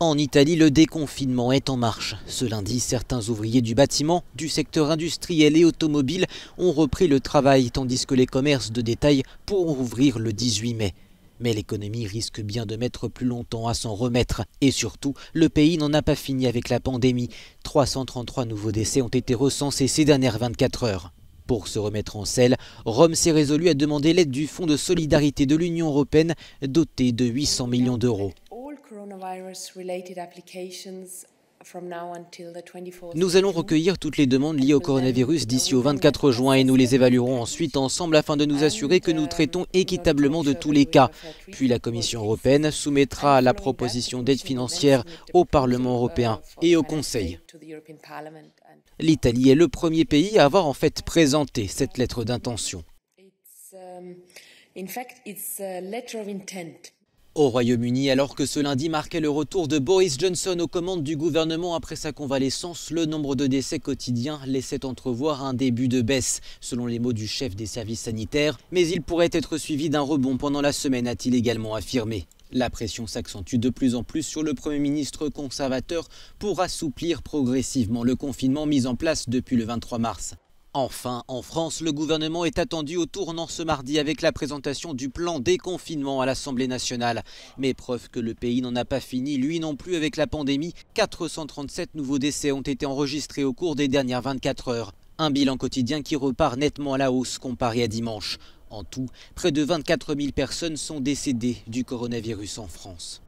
En Italie, le déconfinement est en marche. Ce lundi, certains ouvriers du bâtiment, du secteur industriel et automobile ont repris le travail, tandis que les commerces de détail pourront ouvrir le 18 mai. Mais l'économie risque bien de mettre plus longtemps à s'en remettre. Et surtout, le pays n'en a pas fini avec la pandémie. 333 nouveaux décès ont été recensés ces dernières 24 heures. Pour se remettre en selle, Rome s'est résolu à demander l'aide du Fonds de solidarité de l'Union européenne, doté de 800 millions d'euros. Nous allons recueillir toutes les demandes liées au coronavirus d'ici au 24 juin et nous les évaluerons ensuite ensemble afin de nous assurer que nous traitons équitablement de tous les cas. Puis la Commission européenne soumettra la proposition d'aide financière au Parlement européen et au Conseil. L'Italie est le premier pays à avoir en fait présenté cette lettre d'intention. Au Royaume-Uni, alors que ce lundi marquait le retour de Boris Johnson aux commandes du gouvernement après sa convalescence, le nombre de décès quotidiens laissait entrevoir un début de baisse, selon les mots du chef des services sanitaires, mais il pourrait être suivi d'un rebond pendant la semaine, a-t-il également affirmé. La pression s'accentue de plus en plus sur le Premier ministre conservateur pour assouplir progressivement le confinement mis en place depuis le 23 mars. Enfin, en France, le gouvernement est attendu au tournant ce mardi avec la présentation du plan déconfinement à l'Assemblée nationale. Mais preuve que le pays n'en a pas fini, lui non plus avec la pandémie. 437 nouveaux décès ont été enregistrés au cours des dernières 24 heures. Un bilan quotidien qui repart nettement à la hausse comparé à dimanche. En tout, près de 24 000 personnes sont décédées du coronavirus en France.